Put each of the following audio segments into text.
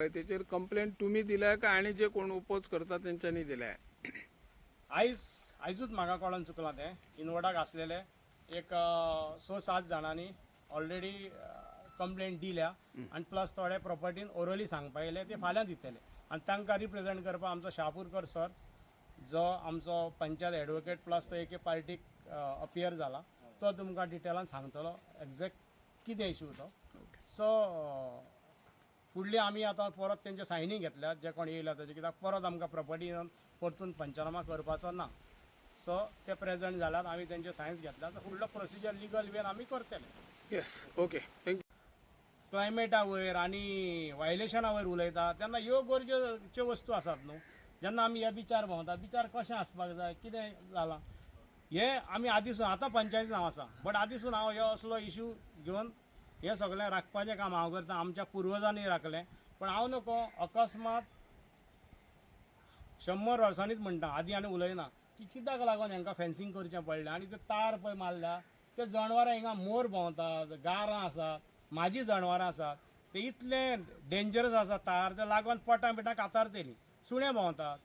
त्याचेर complaint तुम्ही दिल्या का आणि जे कोण ओपोज करता त्यांच्यानी दिल्या? आयजूच म्हाका कळून चुकलां तें इनवडाक आसलेले एक 6-7 जाणांनी ऑलरेडी कंप्लेंट दिल्या आनी प्लस थोडे प्रॉपर्टीन ओरली सांगपा येयले ते फाल्यां दितले आनी तांकां रिप्रेझेंट करपाक आमचो शाहपूरकर सर जो आमचो पंचायत एडवोकेट प्लस तो एके पार्टीक अपियर जाला तो तुमकां डिटेलान सांगतलो एक्झॅक्ट कितें इशू तो. सो फुडली आमी आतां परत तेंचे सायनी घेतल्यात जे कोण येयला तेजे, कित्याक परत आमकां प्रॉपर्टी येवन परतून पंचनामा करपाचो ना. सो ते प्रेझेंट जाल्यात आमी तेंचे सायन्स घेतल्यात फुडलो प्रोसिजर लिगल वेन आमी करतले. Yes, okay, thank you. क्लायमेटा वयर आनी वायलेशना वयर उलयता तेन्ना ह्यो गरजेच्यो वस्तू आसात न्हू. जेन्ना आमी हे बिचार भोंवतात बिचार कशें आसपाक जाय कितें जालां हे आमी आदीसून आतां पंचायतीन हांव आसा बट आदीसून हांव हो असलो इशू घेवन हें सगळें राखपाचें काम हांव करता. आमच्या पुर्वजांनी राखलें पण हांव नको अकस्मात 100 वर्सांनीच म्हणटा आदी आनी उलयना की कित्याक लागून हांकां फेन्सिंग करचें पडलें आनी ते तार पळय मारल्या ते जनावरां हिंगा मोर भोंवतात, गारां आसात, म्हाजी जनावरां आसात, ते इतले डेंजरस आसा तार ते लागून पोटां बिटां कातारतलीं, सुणे भोंवतात.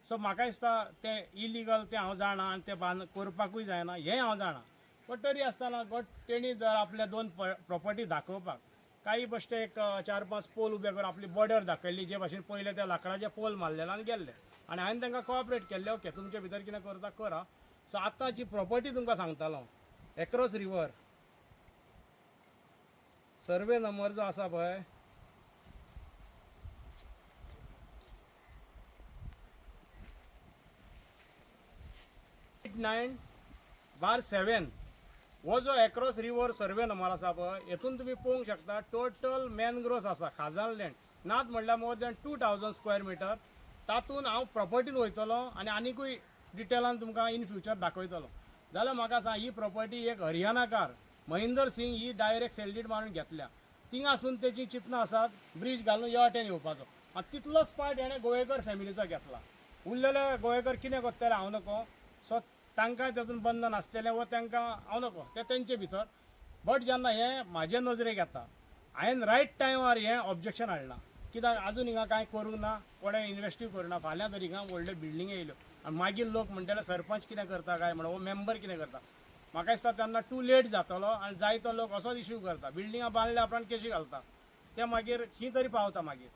सो म्हाका दिसता तें इलिगल तें हांव जाणा आनी तें करपाकूय जायना हें हांव जाणा. बट तरी आसतना गट तेणी जर आपले 2 प्रॉपर्टी दाखोवपाक काही बश्टे एक 4-5 पोल उबे करून आपली बॉर्डर दाखयल्ली जे भाशेन पयले ते लाकडाचे पोल मारलेले आनी गेल्ले आनी हांवें तांकां कोऑपरेट केल्लें ओके तुमचे भितर कितें करता करा. सो आतांची प्रॉपर्टी तुमकां सांगतालो एक्रॉस रिवर सर्वे नंबर जो आसा पळय 89/7 हो जो एक्रॉस रिवर सर्वे नंबर आसा पळय हेतून तुमी पळोवंक शकता टोटल मॅनग्रोव्स आसा खाजल लँड नात म्हणल्यार मोर दॅन 2000 स्क्वेअर मिटर. तातूंत हांव प्रॉपर्टीन वयतलो आनी आनिकूय डिटेलान तुमकां इन फ्युचर दाखयतलो. जाल्यार म्हाका सांग ही प्रॉपर्टी एक हरियाणाकार महेंद्र सिंग ही डायरेक्ट सेल्डीड मारून घेतल्या. थिंगासून तेची चिंतनां आसात ब्रीज घालून ह्या वाटेन येवपाचो आनी तितलोच पार्ट हेणें गोवेकर फॅमिलीचो घेतला. उरलेले गोवेकर कितें करतले हांव नको. सो तांकां तातूंत बंधन आसतलें व तांकां हांव नको तें तेंचे भितर. बट जेन्ना हें म्हाजे नजरेक येता हांवें रायट टायमार हें ऑब्जेक्शन हाडलां कित्याक आजून हिंगा कांय करूंक ना कोणें इन्वेस्टूय करूना. फाल्यां तरी हिंगा व्हडल्यो बिल्डिंगे येयल्यो आनी मागीर लोक म्हणटले सरपंच कितें करता काय म्हणून हो मेंबर कितें करता. म्हाका दिसता तेन्ना टू लेट जातलो आनी जायतो लोक असोच इश्यू करता बिल्डिंगां बांदल्या उपरांत केशी घालता ते मागीर ही तरी पावता मागीर.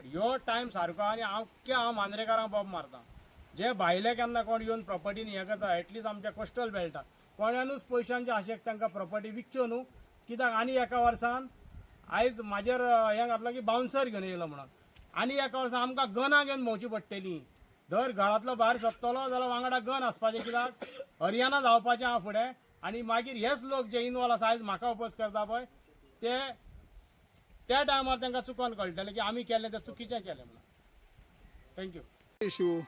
ह्यो टायम सारको आनी हांव मांद्रेकारांक बोब मारता जे भायले केन्ना कोण येवन प्रॉपर्टीन हें करता एटलीस्ट आमच्या कोस्टल बेल्टाक कोण्यानूच पयशांच्या आशेक तांकां प्रॉपर्टी विकच्यो न्हू. कित्याक आनी एका वर्सान आयज म्हाजेर हें घातलां की बाउन्सर घेवन येयलो म्हणून आनी एका वर्सान आमकां गनां घेवन भोंवची पडटलीं. दर घरांतलो भायर सरतलो जाल्यार वांगडा गन आसपाचें कित्याक हरियाणा जावपाचें हांव फुडें आनी मागीर हेच लोक जे इनवॉल्व आसा आयज म्हाका अपोज करता पळय ते त्या टायमार तांकां चुकोन कळटलें की आमी केलें तें चुकीचें केलें म्हणून. थँक्यू. इशू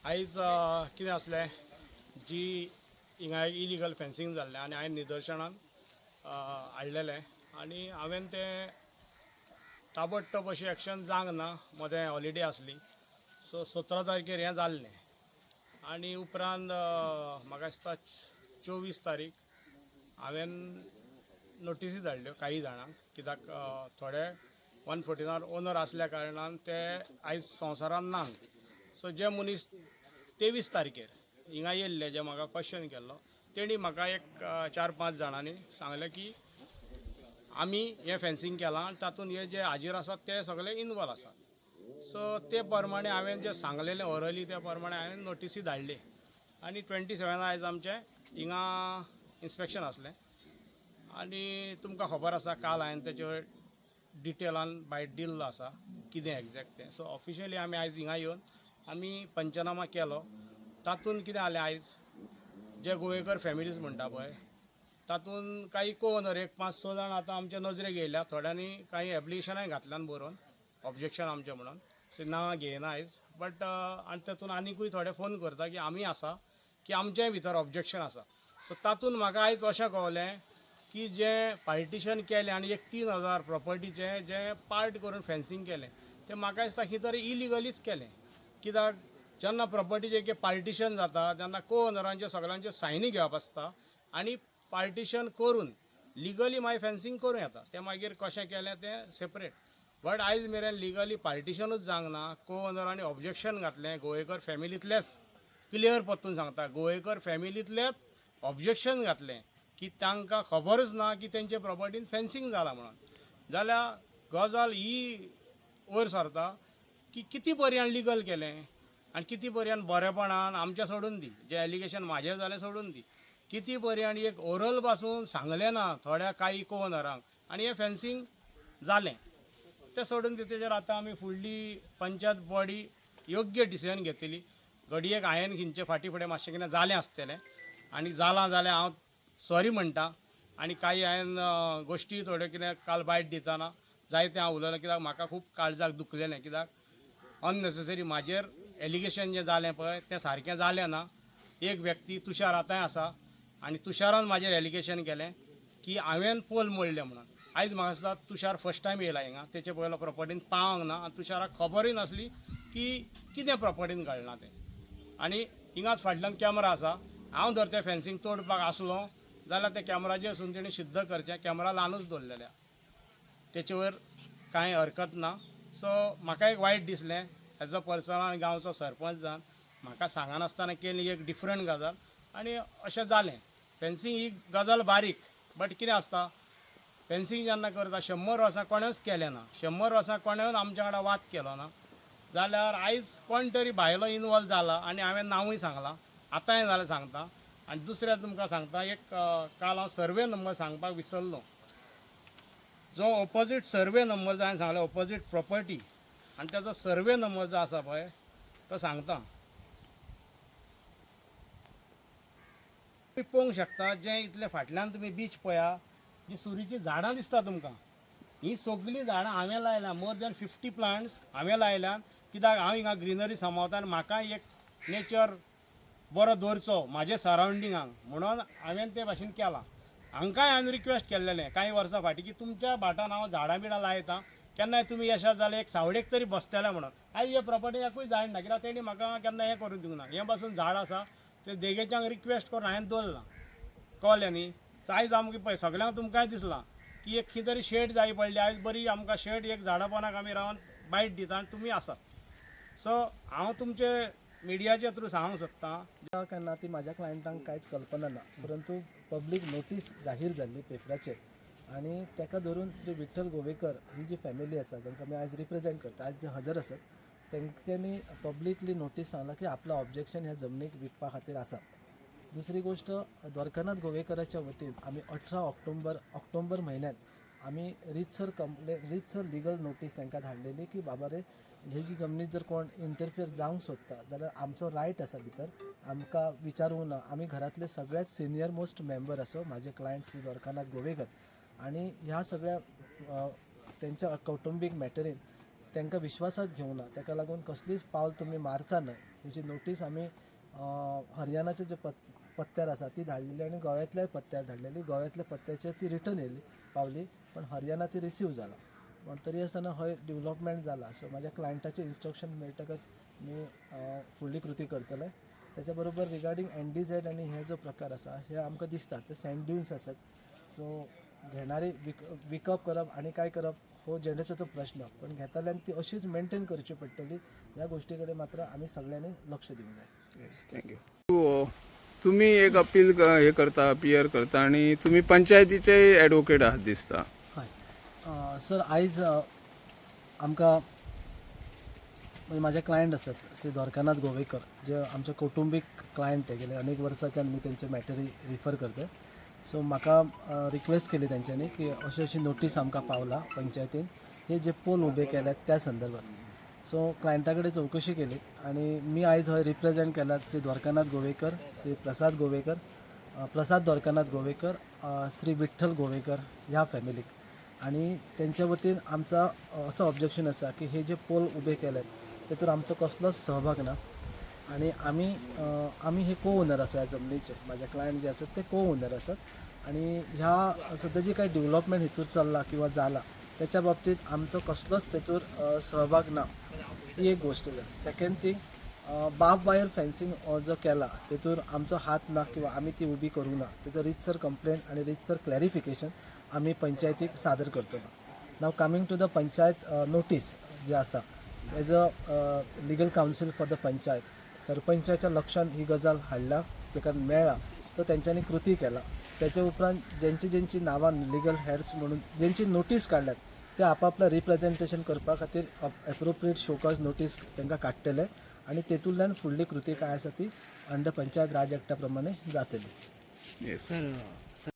आयज कितें आसलें जी हिंगा इलिगल फेन्सिंग जाल्लें आनी हांवें निदर्शनान हाडलेलें आनी हांवें तें ताबडतोब अशी एक्शन जावंक ना. मदें हॉलिडे आसली सो 17 तारखेर हें जाल्लें आनी उपरांत म्हाका दिसता 24 तारीख हांवें नोटिसी धाडल्यो काही जाणांक कित्याक थोडे 149 ओनर आसल्या कारणान ते आयज संवसारान नात. सो जे मनीस 23 तारखेर हिंगा येयल्ले जे म्हाका क्वेश्चन केल्लो तेणी म्हाका एक 4-5 जाणांनी सांगलें की आमी हें फेन्सिंग केलां आनी तातूंत हे जे हाजीर आसात ते सगळे इनवॉल्व आसात. सो ते प्रमाणे हांवें जें सांगलेलें ओरली त्या प्रमाणे हांवें नोटिसी धाडली आनी 27 आयज आमचें हिंगा इन्स्पेक्शन आसलें आनी तुमकां खबर आसा काल हांवें तेचे डिटेलान बायट दिल्लो आसा कितें एक्झॅक्ट तें. सो ऑफिशियली आमी आयज हिंगा येवन आमी पंचनामा केलो. तातूंत कितें जालें आयज जे गोवेकर फॅमिलीज म्हणटा पळय तातूंत काही को ओनर एक 5-6 जाण आतां आमच्या नजरेक येयल्या. थोड्यांनी काही एप्लिकेशनाय घातल्यान बरोवन ऑब्जेक्शन आमचें म्हणून सो नांवां घेयना आयज. बट आनी तातूंत आनिकूय थोडे फोन करता की आमी आसा की आमचेय भितर ऑब्जेक्शन आसा. सो तातूंत म्हाका आयज अशें कळलें की जें पार्टिशन केलें आनी एक 3000 प्रॉपर्टीचें जें पार्ट करून फेन्सिंग केलें तें म्हाका दिसता खंय तरी इलिगलीच केलें. कित्याक जेन्ना प्रॉपर्टीचें एक पार्टिशन जाता तेन्ना को ओनरांचे सगळ्यांचे सायनी घेवप आसता आनी पार्टिशन करून लिगली मागीर फेन्सींग करूं येता तें मागीर कशें केलें तें सेपरेट. बट आयज मेरेन लिगली पार्टिशनूच जावंक ना. को ओनरांनी ऑब्जेक्शन घातलें. गोवेकर फॅमिलींतलेच क्लियर पत्तून सांगता, गोवेकर फॅमिलींतलेच ऑब्जेक्शन घातलें की तांकां खबरच ना की तेंचे प्रॉपर्टीन फेन्सींग जालां म्हणून. जाल्यार गजाल ही वयर सरता की किती पर्यंत लिगल केलें आनी किती पर्यंत बरेपणान आमचें सोडून दी, जें एलिगेशन म्हाजें जालें सोडून दी, किती पर्यंत एक ओरल पासून सांगलें ना थोड्या काही को ओनरांक आनी हें फेन्सींग जालें तें सोडून दी. तेजेर आतां आमी फुडली पंचायत बॉडी योग्य डिसिजन घेतली. घडयेक हांवें खिंचे फाटी फुडें मातशें कितें जालें आसतलें आनी जालां जाल्यार हांव सॉरी म्हणटा. आनी काही हांवें गोश्टी थोड्यो कितें काल बायट दितना जायतें हांव उलयलें, कित्याक म्हाका खूब काळजाक दुखलेलें. कित्याक अननेसेसरी म्हाजेर एलिगेशन जें जालें पळय तें सारकें जालें ना. एक व्यक्ती तुषार आतांय आसा आनी तुषारान म्हाजेर एलिगेशन केलें की हांवें पोल मोडले म्हणून. आयज म्हाका दिसता तुषार फर्स्ट टायम येयला हिंगा, तेचे पयलो प्रॉपर्टीन पावंक ना आनी तुषाराक खबरूय नासली की कितें प्रॉपर्टीन घडलां तें. आनी हिंगाच फाटल्यान कॅमेरा आसा. हांव जर तें फेन्सींग तोडपाक आसलो जाल्यार त्या कॅमेराचेर वचून तेणी सिद्ध करचें. कॅमेरा ल्हानूच दवरलेल्या, तेचे वयर कांय हरकत ना. सो म्हाका एक वायट दिसलें एज अ पर्सन आनी गांवचो सरपंच जावन म्हाका सांगनासतना केली एक डिफरंट गजाल आनी अशें जालें. फेन्सींग ही गजाल बारीक, बट कितें आसता फेन्सींग जेन्ना करता 100 वर्सां कोणेंच केलें ना, 100 वर्सां कोणें आमच्या वांगडा वाद केलो ना, जाल्यार आयज कोण तरी भायलो इनवॉल्व जाला आनी हांवें नांवूय सांगलां, आतांय जाल्यार सांगता. आनी दुसरें तुमकां सांगता, एक काल हांव सर्वे नंबर सांगपाक विसरलो. जो ऑपोजीट सर्वे नंबर जो हांवें सांगलो ऑपोजीट प्रॉपर्टी आनी तेजो सर्वे नंबर जो आसा पळय तो सांगता. तुम्ही पळोवंक शकता जें इतले फाटल्यान तुमी बीच पळया, जी सुरीची झाडां दिसता तुमकां, ही सगळीं झाडां हांवें लायल्या. मोर दॅन 50 प्लांट्स हांवें लायल्यात. कित्याक हांव हिंगा ग्रिनरी सांबाळटा आनी म्हाका एक नेचर बरो दवरचो म्हाजे सरावंडिंगाक म्हणून हांवें ते भाशेन केलां. हांकांय हांवें रिक्वेस्ट केल्लेलें कांय वर्सां फाटीं की तुमच्या भाटान हांव झाडां बिडां लायता, केन्नाय तुमी यशा जाले एक सावडेक तरी बसतले म्हणून. आयज हे प्रॉपर्टी एकूय झाड ना, कित्याक तेणी म्हाका केन्ना हें करून दिवंक ना. हें पासून झाड आसा ते देगेच्यांक रिक्वेस्ट करून हांवें दवरलां, कळ्ळें न्ही. सो आयज आमकां पळय सगळ्यांक तुमकांय दिसलां की एक खंय तरी शेड जाय पडली. आयज बरी आमकां शेड एक झाडां आमी रावन बायट दिता आनी तुमी आसात. सो हांव तुमचे मिडियाच्या थ्रू सांगूंक सोदतां केन्ना ती म्हाज्या क्लायंटांक कांयच कल्पना ना, परंतु पब्लीक नोटीस जाहीर जाल्ली पेपराचेर आनी ताका धरून श्री विठ्ठल गोवेकर ही जी फॅमिली आसा जांकां आमी आयज रिप्रेझेंट करता, आयज ते हजर आसात, तेंच्यांनी पब्लिकली नोटीस सांगला की आपलं ऑब्जेक्शन ह्या जमनीक विकपा खातीर आसा. दुसरी गोष्ट, द्वारकानाथ गोवेकराच्या वतीन आमी 18 ऑक्टोबर म्हयन्यात आमी रीतसर लिगल नोटीस तांकां धाडलेली की बाबा रे, हे जी जमनीत जर कोण इंटरफियर जावंक सोदता जाल्यार आमचो रायट आसा भितर, आमकां विचारूं ना. आमी घरांतले सगळ्यात सिनियर मोस्ट मेंबर आसो म्हाजे क्लायंट श्री द्वारकानाथ गोवेकर, आनी ह्या सगळ्या तेंच्या कौटुंबीक मॅटरीन तांकां विश्वासात घेवं ना. ताका लागून कसलीच पावल तुमी मारचा न्हय हेची नोटीस आमी हरियाणाच्या जे पत्त्यार आसा ती धाडलेली आनी गोव्यातल्याय पत्त्यार धाडलेली. गोव्यातल्या पत्त्याचेर ती रिटर्न येयली पावली, पण हरियाणा ती रिसीव जाला. पण तरी आसतना हय डेव्हलपमेंट जाला. सो म्हाज्या क्लायंटाचे इन्स्ट्रक्शन मेळटकच मी फुडली कृती करतले. त्याच्या बरोबर रिगार्डींग NDZ आनी हे जो प्रकार आसा हे आमकां दिसता ते सँड ड्यून्स आसात. सो घेणारी विकप करप आनी काय करप हो जेन्नाचो तो प्रश्न, पण घेताल्यान ती अशीच मेंटेन करची पडटली. ह्या गोष्टी कडेन मात्र आमी सगळ्यांनी लक्ष दिवंक जाय. Yes, thank you. तुम्ही एक अपील हे करता, अपियर करता आणि तुम्ही पंचायतीचे ॲडव्होकेट आहात दिसता. हय सर, आयज आमकां म्हाजे क्लायंट आसात श्री द्वारकानाथ गोवेकर, जे आमचे कौटुंबीक क्लायंट हे गेले अनेक वर्साच्यान मी तेंचे मॅटरी रिफर करता. सो म्हाका रिक्वेस्ट केली तेंच्यांनी की अशी नोटीस आमकां पावला पंचायतीन हे जे पोल उबे केल्यात त्या संदर्भात. सो क्लायंटा कडेन चवकशी केली आनी मी आयज हय रिप्रेझेंट केला श्री द्वारकानाथ गोवेकर, श्री प्रसाद द्वारकानाथ गोवेकर, श्री विठ्ठल गोवेकर ह्या फॅमिलीक. आनी तेंच्या वतीन आमचा असो ऑब्जेक्शन आसा की हे जे पोल उबे केल्यात तेतून आमचो कसलोच सहभाग ना. आनी आमी हे को ओनर आसा ह्या जमनीचे. म्हाजे क्लायंट जे आसात ते को ओनर आसात. आनी ह्या सद्या जी काही डेव्हलपमेंट हितूर चल्ला किंवा जाला त्याच्या बाबतीत आमचो कसलोच तेतूर सहभाग ना, ही एक गोष्ट जाली. Second thing, barb wire fencing जो केला तेतून आमचो हात ना किंवा आमी ती उबी करूं ना तेजो रितसर कंप्लेंट आनी रितसर क्लॅरिफिकेशन आमी पंचायतीक सादर करतलो. Now coming to the panchayat notice जी आसा as a legal council for the panchayat सरपंचाच्या लक्षान ही गजाल हाडला ताका मेळ्ळा तो तेंच्यांनी कृती केला. त्याच्या उपरांत ज्यांची नांवां लिगल हेर्स म्हणून ज्यांची नोटीस काडल्यात ते आपापलं रिप्रेझेंटेशन करपा खातीर एप्रोप्रिएट शोकॉज नोटीस तांकां काडटले आणि तेतूंतल्यान फुडली कृती काय आसा ती अंडर पंचायत राज एक्टा प्रमाणे जातली. येस. सर